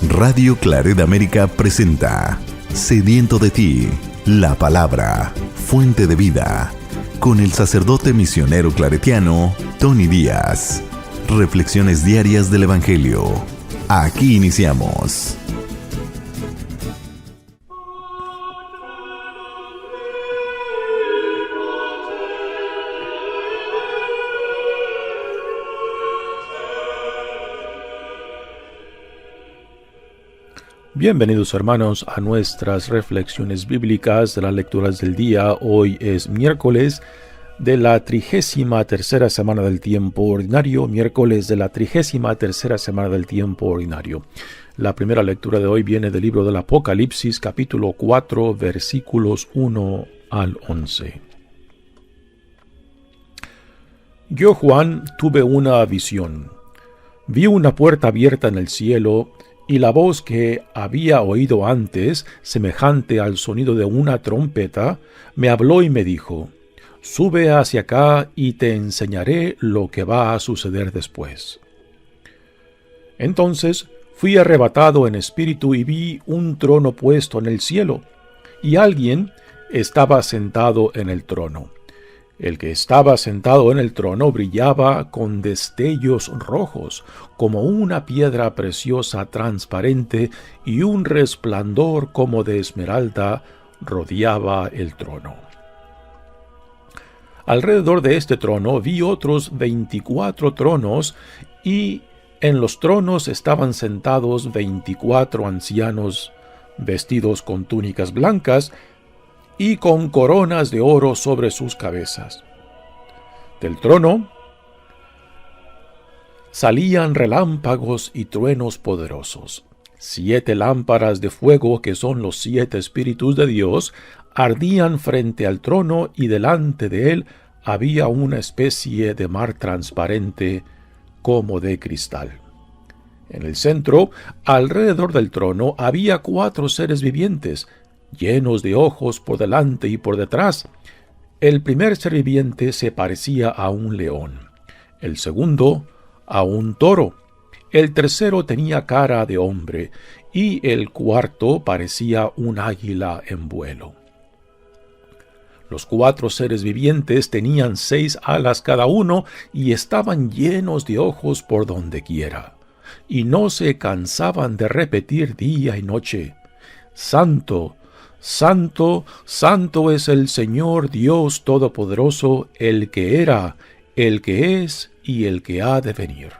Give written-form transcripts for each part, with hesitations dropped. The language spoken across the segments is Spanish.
Radio Claret América presenta Sediento de ti, la palabra, fuente de vida, con el sacerdote misionero claretiano Tony Díaz. Reflexiones diarias del Evangelio. Aquí iniciamos. Bienvenidos hermanos a nuestras reflexiones bíblicas de las lecturas del día. Hoy es miércoles de la 33ª semana del tiempo ordinario, La primera lectura de hoy viene del libro del Apocalipsis, capítulo 4, versículos 1 al 11. Yo, Juan, tuve una visión. Vi una puerta abierta en el cielo, y la voz que había oído antes, semejante al sonido de una trompeta, me habló y me dijo: «Sube hacia acá y te enseñaré lo que va a suceder después». Entonces fui arrebatado en espíritu y vi un trono puesto en el cielo, y alguien estaba sentado en el trono. El que estaba sentado en el trono brillaba con destellos rojos, como una piedra preciosa transparente, y un resplandor como de esmeralda rodeaba el trono. Alrededor de este trono vi otros 24 tronos, y en los tronos estaban sentados 24 ancianos vestidos con túnicas blancas y con coronas de oro sobre sus cabezas. Del trono salían relámpagos y truenos poderosos. 7 lámparas de fuego, que son los 7 espíritus de Dios, ardían frente al trono, y delante de él había una especie de mar transparente como de cristal. En el centro, alrededor del trono, había 4 seres vivientes, llenos de ojos por delante y por detrás. El primer ser viviente se parecía a un león, el segundo a un toro, el tercero tenía cara de hombre, y el cuarto parecía un águila en vuelo. Los 4 seres vivientes tenían 6 alas cada uno, y estaban llenos de ojos por donde quiera, y no se cansaban de repetir día y noche: «Santo, Santo, Santo es el Señor Dios Todopoderoso, el que era, el que es y el que ha de venir».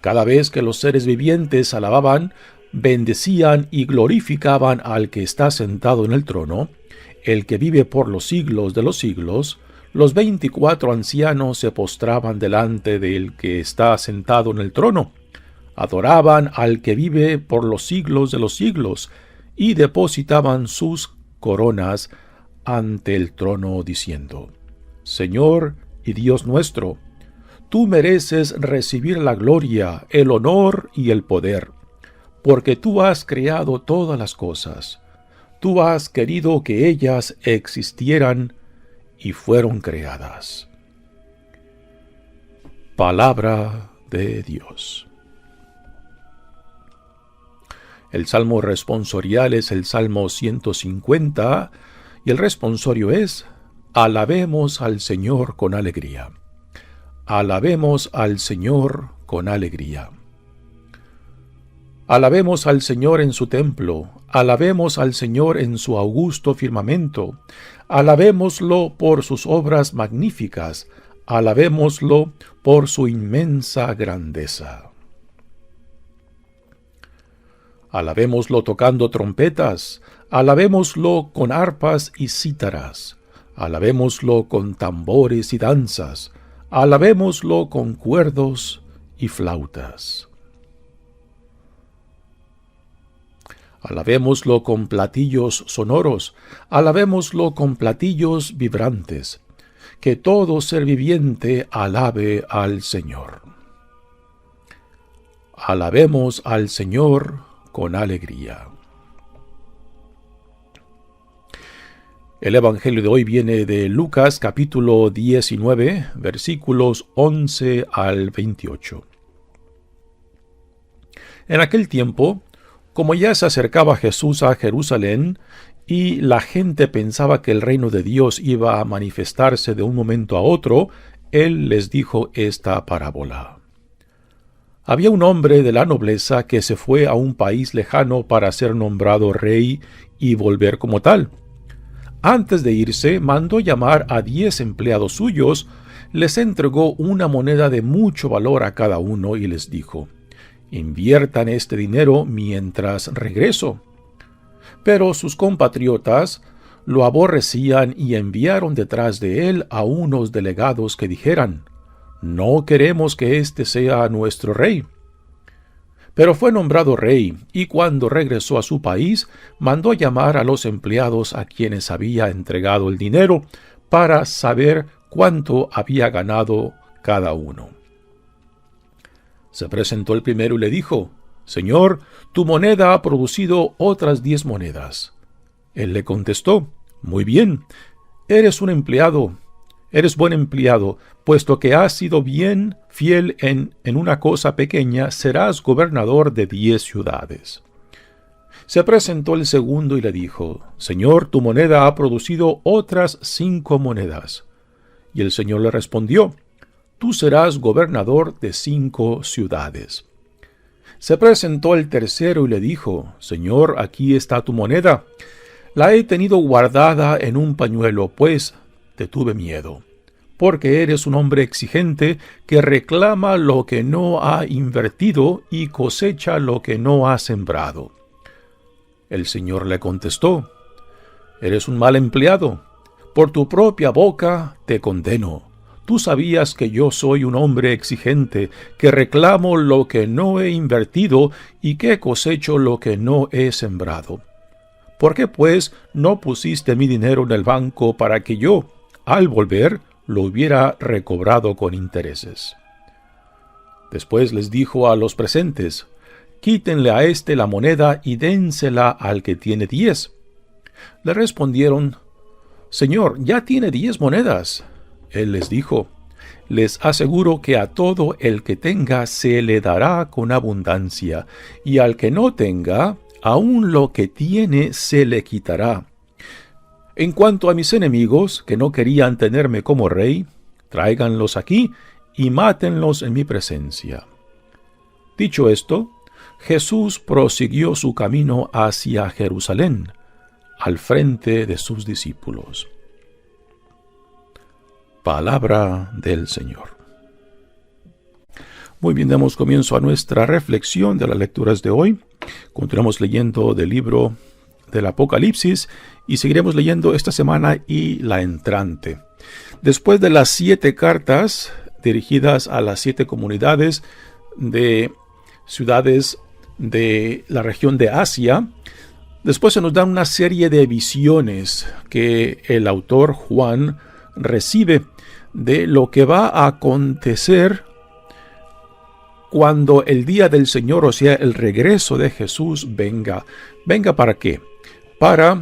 Cada vez que los seres vivientes alababan, bendecían y glorificaban al que está sentado en el trono, el que vive por los siglos de los siglos, los 24 ancianos se postraban delante del que está sentado en el trono, adoraban al que vive por los siglos de los siglos, y depositaban sus coronas ante el trono diciendo: «Señor y Dios nuestro, tú mereces recibir la gloria, el honor y el poder, porque tú has creado todas las cosas. Tú has querido que ellas existieran y fueron creadas». Palabra de Dios. El salmo responsorial es el Salmo 150, y el responsorio es: «Alabemos al Señor con alegría». Alabemos al Señor con alegría. Alabemos al Señor en su templo, alabemos al Señor en su augusto firmamento, alabémoslo por sus obras magníficas, alabémoslo por su inmensa grandeza. Alabémoslo tocando trompetas, alabémoslo con arpas y cítaras, alabémoslo con tambores y danzas, alabémoslo con cuerdos y flautas. Alabémoslo con platillos sonoros, alabémoslo con platillos vibrantes. Que todo ser viviente alabe al Señor. Alabemos al Señor con alegría. El Evangelio de hoy viene de Lucas capítulo 19, versículos 11 al 28. En aquel tiempo, como ya se acercaba Jesús a Jerusalén, y la gente pensaba que el reino de Dios iba a manifestarse de un momento a otro, él les dijo esta parábola. Había un hombre de la nobleza que se fue a un país lejano para ser nombrado rey y volver como tal. Antes de irse, mandó llamar a 10 empleados suyos, les entregó una moneda de mucho valor a cada uno y les dijo: «Inviertan este dinero mientras regreso». Pero sus compatriotas lo aborrecían y enviaron detrás de él a unos delegados que dijeran: «No queremos que éste sea nuestro rey». Pero fue nombrado rey, y cuando regresó a su país, mandó llamar a los empleados a quienes había entregado el dinero para saber cuánto había ganado cada uno. Se presentó el primero y le dijo: «Señor, tu moneda ha producido otras 10 monedas». Él le contestó: «Muy bien, eres buen empleado, puesto que has sido bien fiel en una cosa pequeña, serás gobernador de 10 ciudades». Se presentó el segundo y le dijo: «Señor, tu moneda ha producido otras 5 monedas». Y el Señor le respondió: «Tú serás gobernador de 5 ciudades». Se presentó el tercero y le dijo: «Señor, aquí está tu moneda. La he tenido guardada en un pañuelo, pues te tuve miedo, porque eres un hombre exigente que reclama lo que no ha invertido y cosecha lo que no ha sembrado». El Señor le contestó: «Eres un mal empleado. Por tu propia boca te condeno. Tú sabías que yo soy un hombre exigente, que reclamo lo que no he invertido y que cosecho lo que no he sembrado. ¿Por qué, pues, no pusiste mi dinero en el banco para que yo, al volver, lo hubiera recobrado con intereses?» Después les dijo a los presentes: «Quítenle a éste la moneda y dénsela al que tiene 10». Le respondieron: «Señor, ya tiene 10 monedas». Él les dijo: «Les aseguro que a todo el que tenga se le dará con abundancia, y al que no tenga, aun lo que tiene se le quitará. En cuanto a mis enemigos, que no querían tenerme como rey, tráiganlos aquí y mátenlos en mi presencia». Dicho esto, Jesús prosiguió su camino hacia Jerusalén, al frente de sus discípulos. Palabra del Señor. Muy bien, damos comienzo a nuestra reflexión de las lecturas de hoy. Continuamos leyendo del libro del Apocalipsis y seguiremos leyendo esta semana y la entrante. Después de las 7 cartas dirigidas a las 7 comunidades de ciudades de la región de Asia, después se nos dan una serie de visiones que el autor Juan recibe de lo que va a acontecer cuando el día del Señor, o sea, el regreso de Jesús, venga. ¿Venga para qué? Para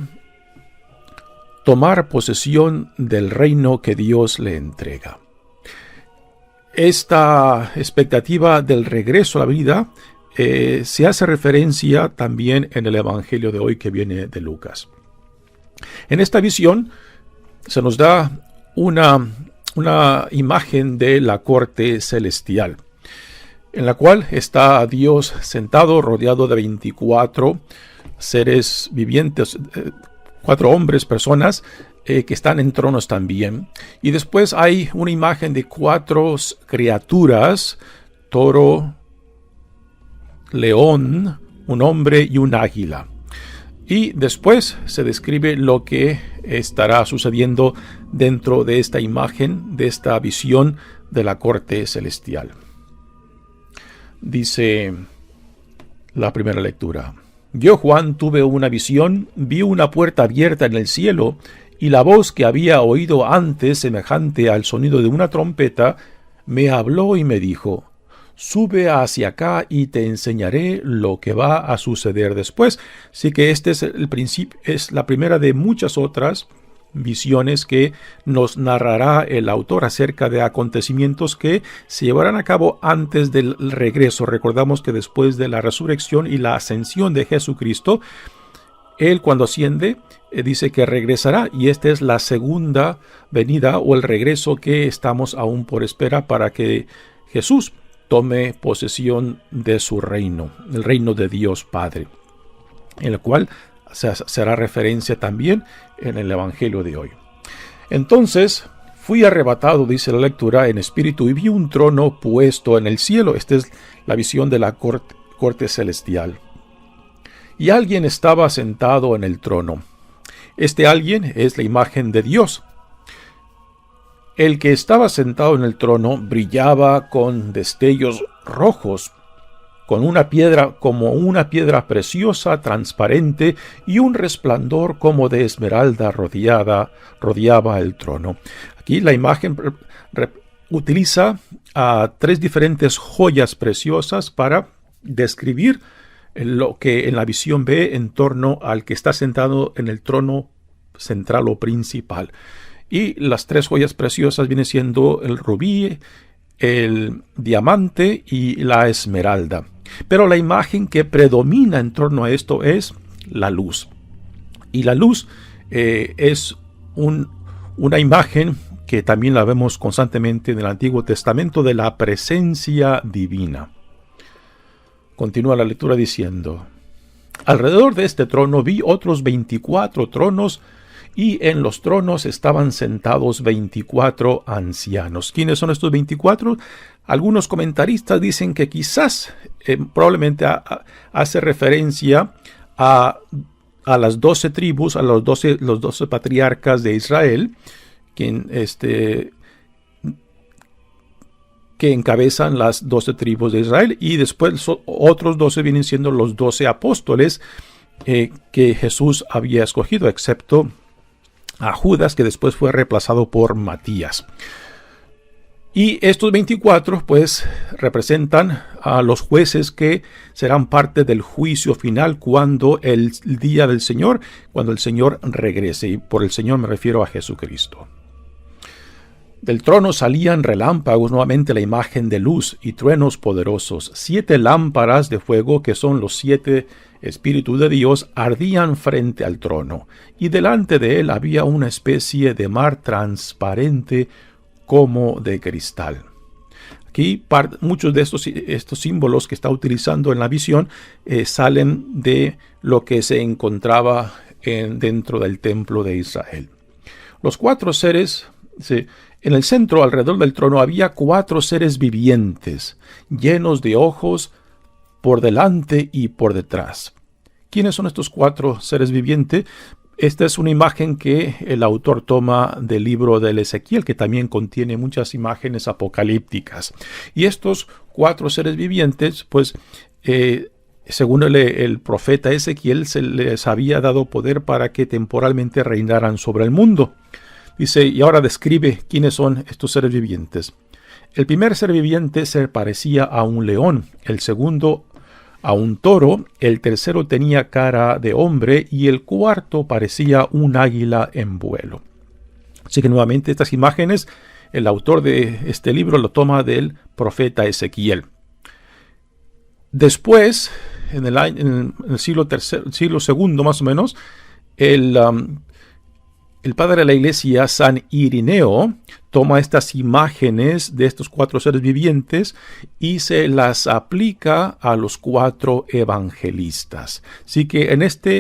tomar posesión del reino que Dios le entrega. Esta expectativa del regreso a la vida se hace referencia también en el Evangelio de hoy que viene de Lucas. En esta visión se nos da una imagen de la corte celestial, en la cual está Dios sentado rodeado de 24 seres vivientes, 4 hombres, personas, que están en tronos también. Y después hay una imagen de 4 criaturas: toro, león, un hombre y un águila. Y después se describe lo que estará sucediendo dentro de esta imagen, de esta visión de la corte celestial. Dice la primera lectura: «Yo, Juan, tuve una visión, vi una puerta abierta en el cielo, y la voz que había oído antes, semejante al sonido de una trompeta, me habló y me dijo: sube hacia acá y te enseñaré lo que va a suceder después». Así que este es el principio, es la primera de muchas otras visiones que nos narrará el autor acerca de acontecimientos que se llevarán a cabo antes del regreso. Recordamos que después de la resurrección y la ascensión de Jesucristo, Él cuando asciende dice que regresará, y esta es la segunda venida o el regreso que estamos aún por espera para que Jesús tome posesión de su reino, el reino de Dios Padre, en el cual se hará referencia también en el Evangelio de hoy. Entonces, fui arrebatado, dice la lectura, en espíritu, y vi un trono puesto en el cielo. Esta es la visión de la corte celestial. Y alguien estaba sentado en el trono. Este alguien es la imagen de Dios. El que estaba sentado en el trono brillaba con destellos rojos, con una piedra como una piedra preciosa, transparente, y un resplandor como de esmeralda rodeaba el trono. Aquí la imagen utiliza a tres diferentes joyas preciosas para describir lo que en la visión ve en torno al que está sentado en el trono central o principal. Y las tres joyas preciosas vienen siendo el rubí, el diamante y la esmeralda. Pero la imagen que predomina en torno a esto es la luz. Y la luz es una imagen que también la vemos constantemente en el Antiguo Testamento de la presencia divina. Continúa la lectura diciendo: alrededor de este trono vi otros 24 tronos, y en los tronos estaban sentados 24 ancianos. ¿Quiénes son estos 24? Algunos comentaristas dicen que quizás probablemente hace referencia a las 12 tribus, a los 12 patriarcas de Israel, que encabezan las 12 tribus de Israel, y después otros 12 vienen siendo los 12 apóstoles que Jesús había escogido, excepto a Judas, que después fue reemplazado por Matías. Y estos 24 pues representan a los jueces que serán parte del juicio final cuando el día del Señor, cuando el Señor regrese. Y por el Señor me refiero a Jesucristo. Del trono salían relámpagos, nuevamente la imagen de luz, y truenos poderosos. 7 lámparas de fuego, que son los 7 Espíritus de Dios, ardían frente al trono, y delante de él había una especie de mar transparente como de cristal. Aquí muchos de estos símbolos que está utilizando en la visión salen de lo que se encontraba dentro del templo de Israel. Los 4 seres... En el centro, alrededor del trono, había 4 seres vivientes, llenos de ojos por delante y por detrás. ¿Quiénes son estos 4 seres vivientes? Esta es una imagen que el autor toma del libro del Ezequiel, que también contiene muchas imágenes apocalípticas. Y estos 4 seres vivientes, pues, según el profeta Ezequiel, se les había dado poder para que temporalmente reinaran sobre el mundo. Dice, y ahora describe quiénes son estos seres vivientes. El primer ser viviente se parecía a un león, el segundo a un toro, el tercero tenía cara de hombre y el cuarto parecía un águila en vuelo. Así que nuevamente estas imágenes, el autor de este libro lo toma del profeta Ezequiel. Después, en el siglo II más o menos, el padre de la iglesia, San Irineo, toma estas imágenes de estos 4 seres vivientes y se las aplica a los 4 evangelistas. Así que en esta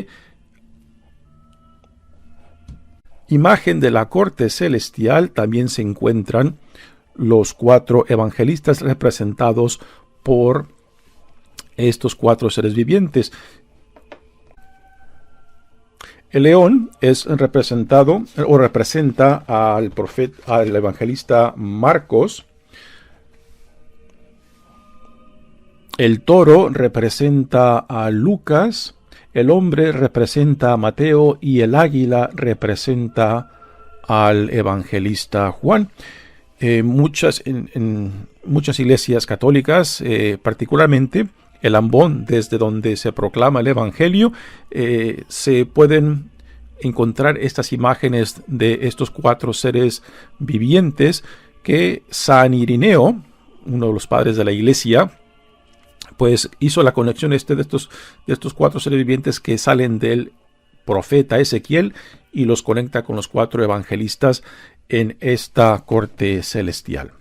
imagen de la corte celestial también se encuentran los 4 evangelistas representados por estos 4 seres vivientes. El león es representado o representa al evangelista Marcos. El toro representa a Lucas. El hombre representa a Mateo y el águila representa al evangelista Juan. En muchas iglesias católicas, particularmente el ambón, desde donde se proclama el evangelio, se pueden encontrar estas imágenes de estos 4 seres vivientes que San Irineo, uno de los padres de la iglesia, pues hizo la conexión de estos 4 seres vivientes que salen del profeta Ezequiel y los conecta con los 4 evangelistas en esta corte celestial.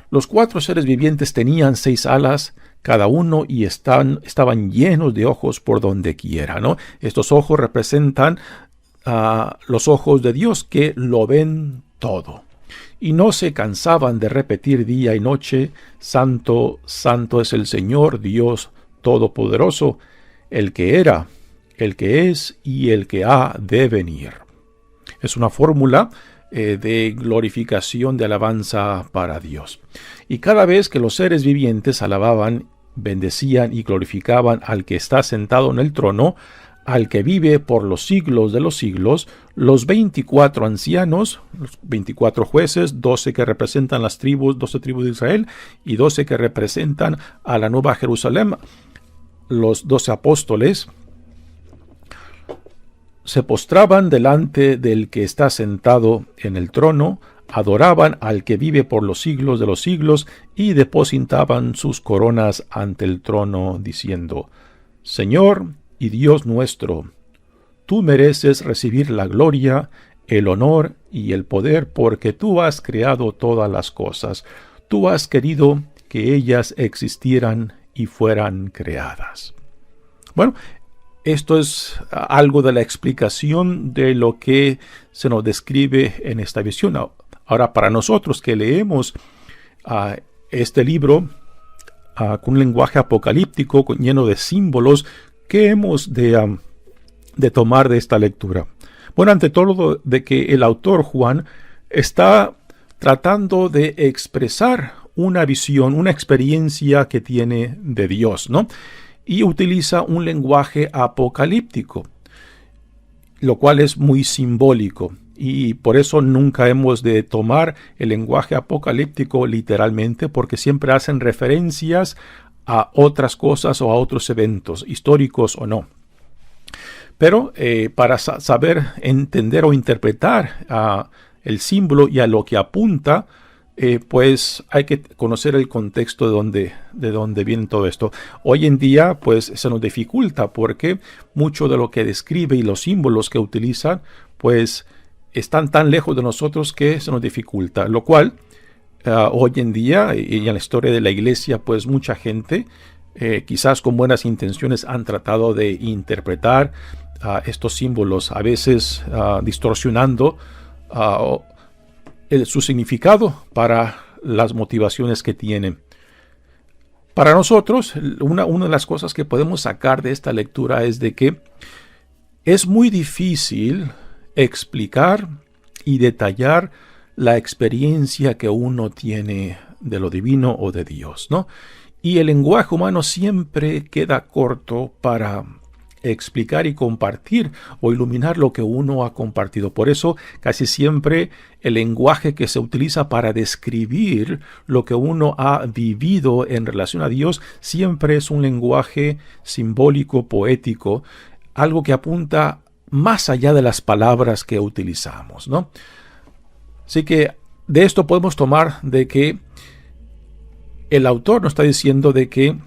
Los 4 seres vivientes tenían 6 alas cada uno y estaban llenos de ojos por donde quiera, ¿no? Estos ojos representan los ojos de Dios que lo ven todo. Y no se cansaban de repetir día y noche: Santo, santo es el Señor Dios Todopoderoso, el que era, el que es y el que ha de venir. Es una fórmula de glorificación, de alabanza para Dios. Y cada vez que los seres vivientes alababan, bendecían y glorificaban al que está sentado en el trono, al que vive por los siglos de los siglos, los 24 ancianos, los 24 jueces, 12 que representan las 12 tribus de Israel y 12 que representan a la Nueva Jerusalén, los 12 apóstoles, se postraban delante del que está sentado en el trono, adoraban al que vive por los siglos de los siglos y depositaban sus coronas ante el trono, diciendo: Señor y Dios nuestro, tú mereces recibir la gloria, el honor y el poder, porque tú has creado todas las cosas. Tú has querido que ellas existieran y fueran creadas. Bueno, esto es algo de la explicación de lo que se nos describe en esta visión. Ahora, para nosotros que leemos este libro con un lenguaje apocalíptico, lleno de símbolos, ¿qué hemos de tomar de esta lectura? Bueno, ante todo, de que el autor Juan está tratando de expresar una visión, una experiencia que tiene de Dios, ¿no? Y utiliza un lenguaje apocalíptico, lo cual es muy simbólico. Y por eso nunca hemos de tomar el lenguaje apocalíptico literalmente, porque siempre hacen referencias a otras cosas o a otros eventos, históricos o no. Pero para saber entender o interpretar el símbolo y a lo que apunta, pues hay que conocer el contexto de dónde viene todo esto. Hoy en día pues se nos dificulta porque mucho de lo que describe y los símbolos que utilizan pues están tan lejos de nosotros que se nos dificulta, lo cual hoy en día y en la historia de la iglesia pues mucha gente quizás con buenas intenciones han tratado de interpretar estos símbolos, a veces distorsionando su significado para las motivaciones que tienen. Para nosotros, una de las cosas que podemos sacar de esta lectura es de que es muy difícil explicar y detallar la experiencia que uno tiene de lo divino o de Dios, ¿no? Y el lenguaje humano siempre queda corto para explicar y compartir o iluminar lo que uno ha compartido. Por eso casi siempre el lenguaje que se utiliza para describir lo que uno ha vivido en relación a Dios siempre es un lenguaje simbólico, poético, algo que apunta más allá de las palabras que utilizamos, ¿no? Así que de esto podemos tomar de que el autor nos está diciendo de que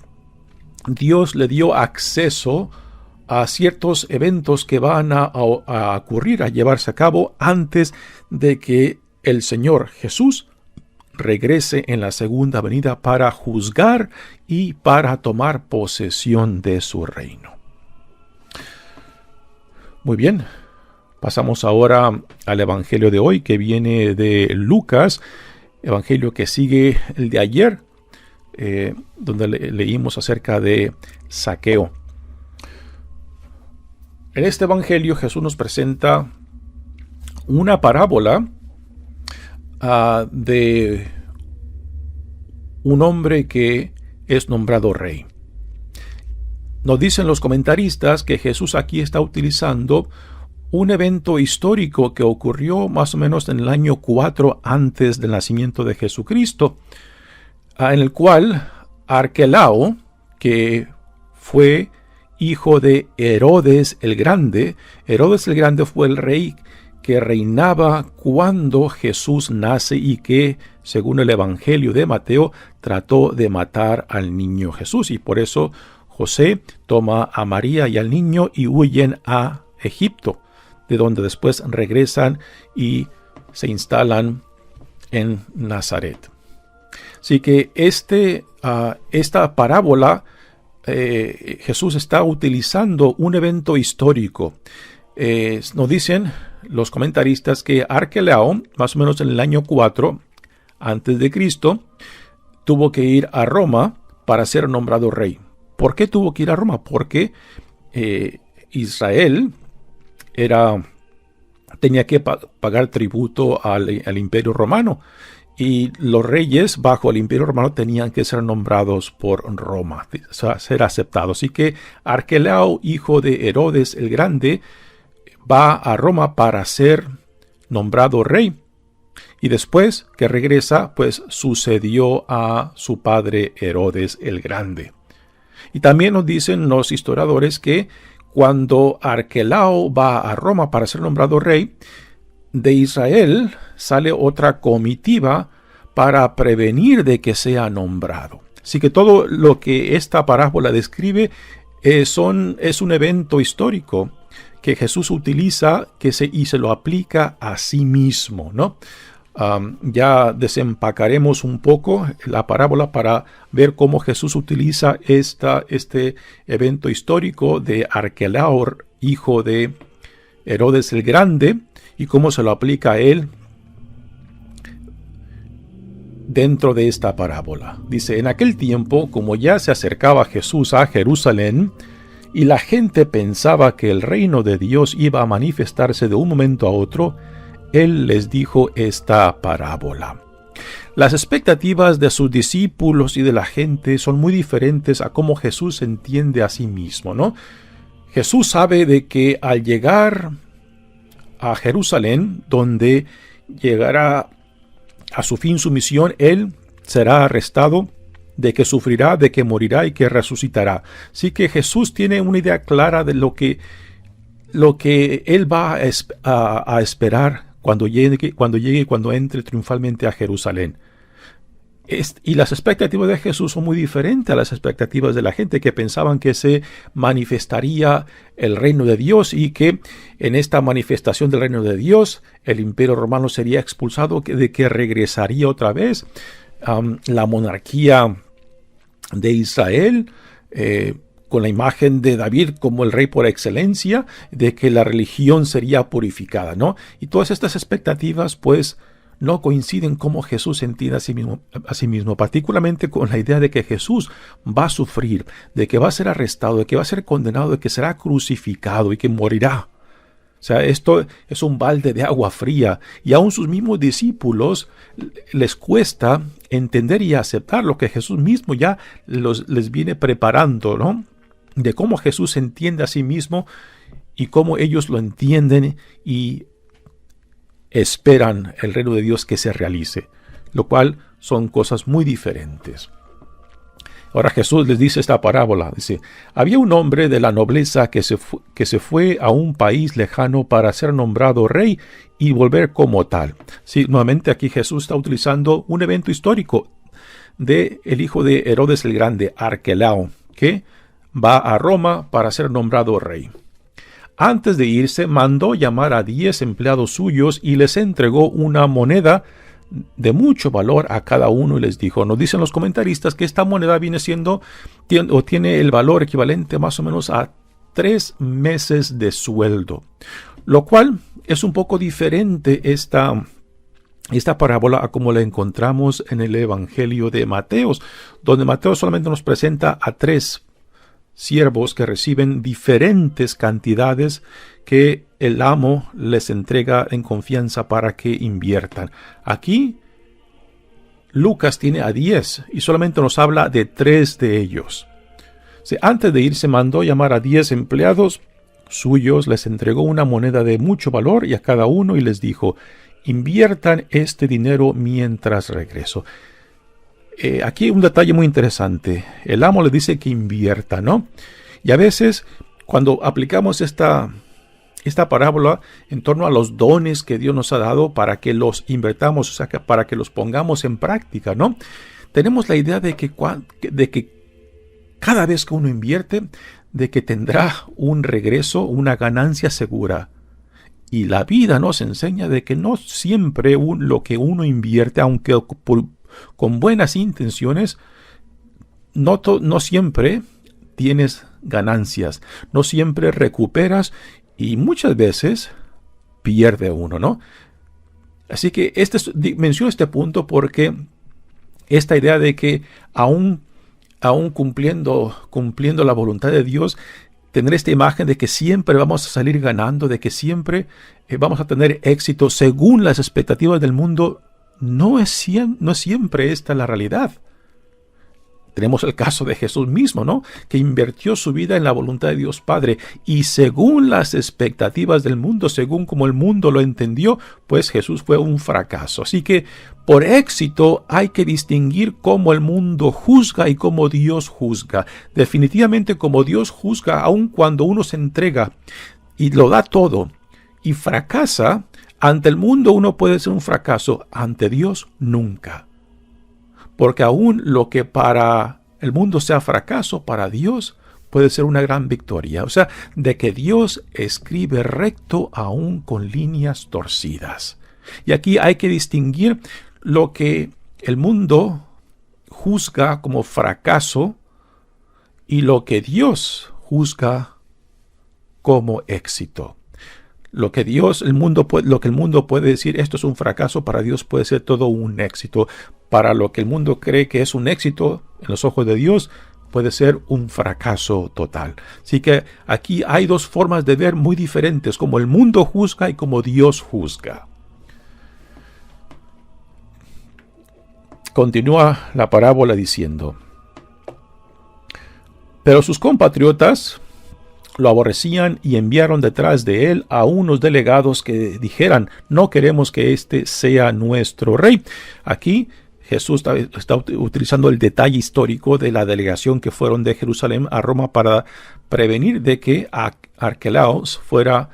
Dios le dio acceso a ciertos eventos que van a ocurrir, a llevarse a cabo antes de que el Señor Jesús regrese en la segunda venida para juzgar y para tomar posesión de su reino. Muy bien, pasamos ahora al Evangelio de hoy, que viene de Lucas, Evangelio que sigue el de ayer, donde leímos acerca de Zaqueo. En este Evangelio Jesús nos presenta una parábola de un hombre que es nombrado rey. Nos dicen los comentaristas que Jesús aquí está utilizando un evento histórico que ocurrió más o menos en el año 4 antes del nacimiento de Jesucristo, en el cual Arquelao, que fue hijo de Herodes el Grande. Herodes el Grande fue el rey que reinaba cuando Jesús nace y que, según el Evangelio de Mateo, trató de matar al niño Jesús. Y por eso José toma a María y al niño y huyen a Egipto, de donde después regresan y se instalan en Nazaret. Así que esta parábola, Jesús está utilizando un evento histórico. Nos dicen los comentaristas que Arquelao, más o menos en el año 4 antes de Cristo, tuvo que ir a Roma para ser nombrado rey. ¿Por qué tuvo que ir a Roma? Porque Israel tenía que pagar tributo al Imperio Romano, y los reyes bajo el Imperio Romano tenían que ser nombrados por Roma, o sea, ser aceptados. Así que Arquelao, hijo de Herodes el Grande, va a Roma para ser nombrado rey, y después que regresa, pues sucedió a su padre Herodes el Grande. Y también nos dicen los historiadores que cuando Arquelao va a Roma para ser nombrado rey, de Israel sale otra comitiva para prevenir de que sea nombrado. Así que todo lo que esta parábola describe es un evento histórico que Jesús utiliza y se lo aplica a sí mismo, ¿no? Ya desempacaremos un poco la parábola para ver cómo Jesús utiliza este evento histórico de Arquelao, hijo de Herodes el Grande, y cómo se lo aplica a él dentro de esta parábola. Dice: en aquel tiempo, como ya se acercaba Jesús a Jerusalén, y la gente pensaba que el reino de Dios iba a manifestarse de un momento a otro, él les dijo esta parábola. Las expectativas de sus discípulos y de la gente son muy diferentes a cómo Jesús se entiende a sí mismo, ¿no? Jesús sabe de que al llegar a Jerusalén, donde llegará a su fin su misión, él será arrestado, de que sufrirá, de que morirá y que resucitará. Así que Jesús tiene una idea clara de lo que él va a esperar cuando entre triunfalmente a Jerusalén. Y las expectativas de Jesús son muy diferentes a las expectativas de la gente, que pensaban que se manifestaría el reino de Dios y que en esta manifestación del reino de Dios el Imperio Romano sería expulsado, de que regresaría otra vez la monarquía de Israel, con la imagen de David como el rey por excelencia, de que la religión sería purificada, ¿no? Y todas estas expectativas, pues, no coinciden como Jesús entiende a sí mismo, particularmente con la idea de que Jesús va a sufrir, de que va a ser arrestado, de que va a ser condenado, de que será crucificado y que morirá. O sea, esto es un balde de agua fría, y aún sus mismos discípulos les cuesta entender y aceptar lo que Jesús mismo ya les viene preparando, ¿no? De cómo Jesús se entiende a sí mismo y cómo ellos lo entienden y esperan el reino de Dios que se realice, lo cual son cosas muy diferentes. Ahora Jesús les dice esta parábola. Dice: había un hombre de la nobleza que se fue a un país lejano para ser nombrado rey y volver como tal. Sí, nuevamente aquí Jesús está utilizando un evento histórico de el hijo de Herodes el Grande, Arquelao, que va a Roma para ser nombrado rey. Antes de irse, mandó llamar a 10 empleados suyos y les entregó una moneda de mucho valor a cada uno y les dijo. Nos dicen los comentaristas que esta moneda tiene el valor equivalente más o menos a 3 meses de sueldo, lo cual es un poco diferente esta parábola a como la encontramos en el Evangelio de Mateo, donde Mateo solamente nos presenta a 3 siervos que reciben diferentes cantidades que el amo les entrega en confianza para que inviertan. Aquí Lucas tiene a 10 y solamente nos habla de 3 de ellos. Antes de irse mandó llamar a 10 empleados suyos, les entregó una moneda de mucho valor y a cada uno y les dijo: inviertan este dinero mientras regreso. Aquí un detalle muy interesante. El amo le dice que invierta, ¿no? Y a veces, cuando aplicamos esta parábola en torno a los dones que Dios nos ha dado para que los invertamos, o sea, para que los pongamos en práctica, ¿no? Tenemos la idea de que cada vez que uno invierte, de que tendrá un regreso, una ganancia segura. Y la vida nos enseña de que no siempre lo que uno invierte, aunque con buenas intenciones, no siempre tienes ganancias, no siempre recuperas y muchas veces pierde uno, ¿no? Así que menciono este punto porque esta idea de que aún cumpliendo la voluntad de Dios, tener esta imagen de que siempre vamos a salir ganando, de que siempre vamos a tener éxito según las expectativas del mundo, no es siempre esta la realidad. Tenemos el caso de Jesús mismo, ¿no? Que invirtió su vida en la voluntad de Dios Padre y según las expectativas del mundo, según como el mundo lo entendió, pues Jesús fue un fracaso. Así que por éxito hay que distinguir cómo el mundo juzga y cómo Dios juzga. Definitivamente como Dios juzga, aun cuando uno se entrega y lo da todo y fracasa, ante el mundo uno puede ser un fracaso, ante Dios nunca. Porque aún lo que para el mundo sea fracaso, para Dios puede ser una gran victoria. O sea, de que Dios escribe recto aún con líneas torcidas. Y aquí hay que distinguir lo que el mundo juzga como fracaso y lo que Dios juzga como éxito. Lo que el mundo puede decir, esto es un fracaso, para Dios puede ser todo un éxito. Para lo que el mundo cree que es un éxito en los ojos de Dios, puede ser un fracaso total. Así que aquí hay dos formas de ver muy diferentes, como el mundo juzga y como Dios juzga. Continúa la parábola diciendo: pero sus compatriotas lo aborrecían y enviaron detrás de él a unos delegados que dijeran: no queremos que este sea nuestro rey. Aquí Jesús está utilizando el detalle histórico de la delegación que fueron de Jerusalén a Roma para prevenir de que Arquelaos fuera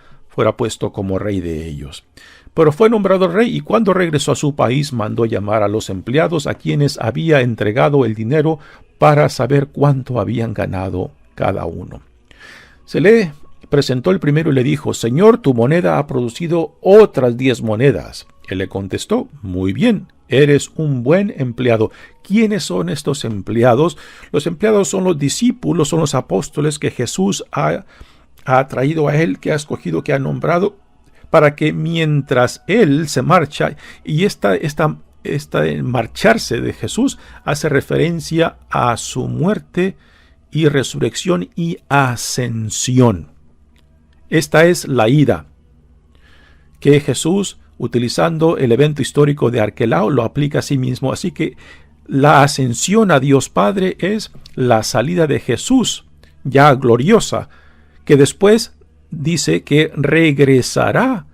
puesto como rey de ellos. Pero fue nombrado rey y cuando regresó a su país mandó llamar a los empleados a quienes había entregado el dinero para saber cuánto habían ganado cada uno. Se le presentó el primero y le dijo: Señor, tu moneda ha producido otras 10 monedas. Él le contestó: muy bien, eres un buen empleado. ¿Quiénes son estos empleados? Los empleados son los discípulos, son los apóstoles que Jesús ha traído a él, que ha escogido, que ha nombrado, para que mientras él se marcha, y esta marcharse de Jesús hace referencia a su muerte y resurrección y ascensión. Esta es la ida que Jesús, utilizando el evento histórico de Arquelao, lo aplica a sí mismo. Así que la ascensión a Dios Padre es la salida de Jesús, ya gloriosa, que después dice que regresará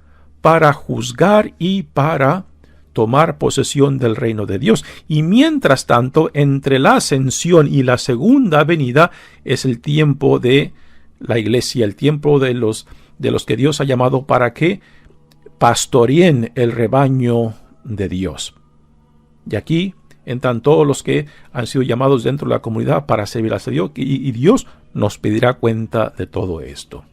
para juzgar y para tomar posesión del reino de Dios. Y mientras tanto, entre la ascensión y la segunda venida es el tiempo de la iglesia, el tiempo de los que Dios ha llamado para que pastoreen el rebaño de Dios. Y aquí entran todos los que han sido llamados dentro de la comunidad para servir a Dios, y Dios nos pedirá cuenta de todo esto.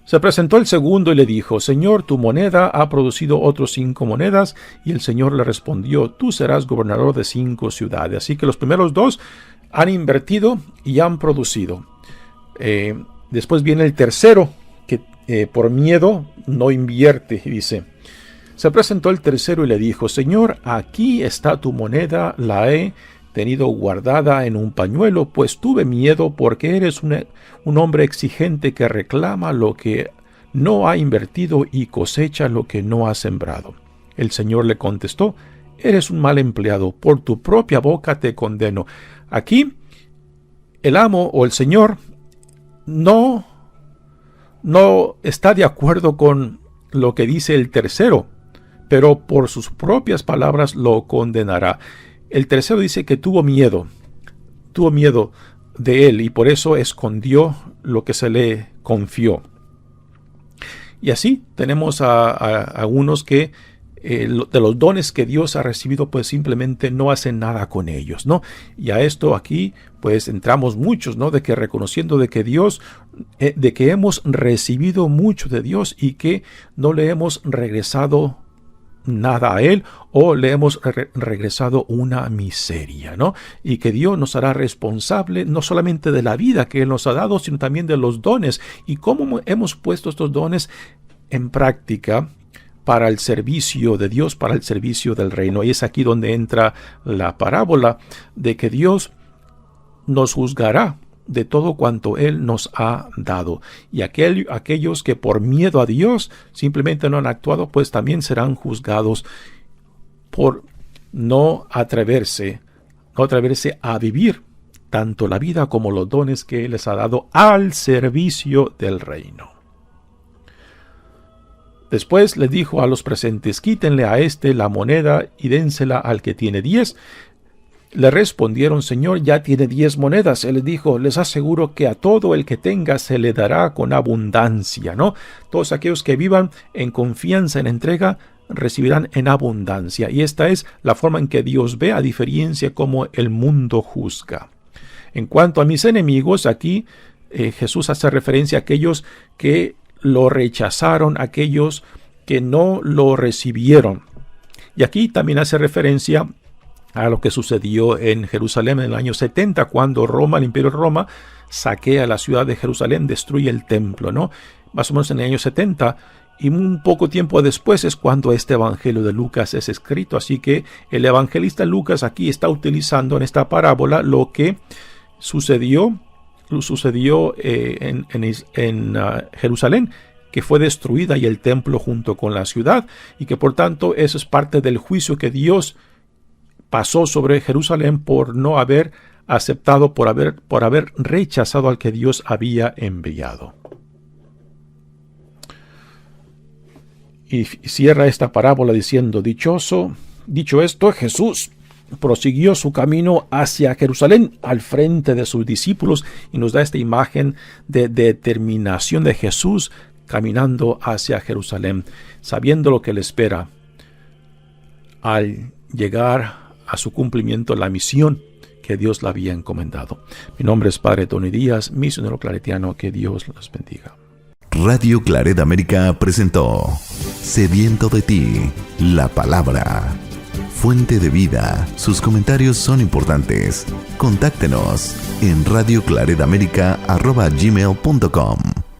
Se presentó el segundo y le dijo: Señor, tu moneda ha producido otros 5 monedas. Y el Señor le respondió: tú serás gobernador de 5 ciudades. Así que los primeros 2 han invertido y han producido. Después viene el tercero, que por miedo no invierte, y dice: se presentó el tercero y le dijo: Señor, aquí está tu moneda, la he tenido guardada en un pañuelo, pues tuve miedo porque eres un hombre exigente que reclama lo que no ha invertido y cosecha lo que no ha sembrado. El Señor le contestó: eres un mal empleado, por tu propia boca te condeno. Aquí el amo o el Señor no está de acuerdo con lo que dice el tercero, pero por sus propias palabras lo condenará. El tercero dice que tuvo miedo de él y por eso escondió lo que se le confió. Y así tenemos a unos que de los dones que Dios ha recibido, pues simplemente no hacen nada con ellos, ¿no? Y a esto aquí, pues entramos muchos, ¿no? De que reconociendo de que Dios, de que hemos recibido mucho de Dios y que no le hemos regresado nada a Él o le hemos regresado una miseria, ¿no? Y que Dios nos hará responsable no solamente de la vida que Él nos ha dado, sino también de los dones y cómo hemos puesto estos dones en práctica para el servicio de Dios, para el servicio del reino. Y es aquí donde entra la parábola de que Dios nos juzgará de todo cuanto Él nos ha dado. Y aquellos que por miedo a Dios simplemente no han actuado, pues también serán juzgados por no atreverse a vivir tanto la vida como los dones que Él les ha dado al servicio del reino. Después les dijo a los presentes: quítenle a éste la moneda y dénsela al que tiene 10. Le respondieron: Señor, ya tiene 10 monedas. Él les dijo: les aseguro que a todo el que tenga se le dará con abundancia, ¿no? Todos aquellos que vivan en confianza, en entrega, recibirán en abundancia. Y esta es la forma en que Dios ve, a diferencia como el mundo juzga. En cuanto a mis enemigos, aquí Jesús hace referencia a aquellos que lo rechazaron, aquellos que no lo recibieron. Y aquí también hace referencia a lo que sucedió en Jerusalén en el año 70, cuando Roma, el Imperio de Roma, saquea la ciudad de Jerusalén, destruye el templo, ¿no? Más o menos en el año 70, y un poco tiempo después es cuando este Evangelio de Lucas es escrito. Así que el evangelista Lucas aquí está utilizando en esta parábola lo que sucedió en Jerusalén, que fue destruida y el templo junto con la ciudad, y que por tanto eso es parte del juicio que Dios pasó sobre Jerusalén por no haber aceptado, por haber rechazado al que Dios había enviado. Y cierra esta parábola diciendo: dicho esto, Jesús prosiguió su camino hacia Jerusalén al frente de sus discípulos, y nos da esta imagen de determinación de Jesús caminando hacia Jerusalén, sabiendo lo que le espera al llegar a su cumplimiento la misión que Dios le había encomendado. Mi nombre es Padre Tony Díaz, misionero claretiano. Que Dios los bendiga. Radio Claret América presentó Sediento de ti, la palabra. Fuente de vida. Sus comentarios son importantes. Contáctenos en radioclaretamerica@gmail.com.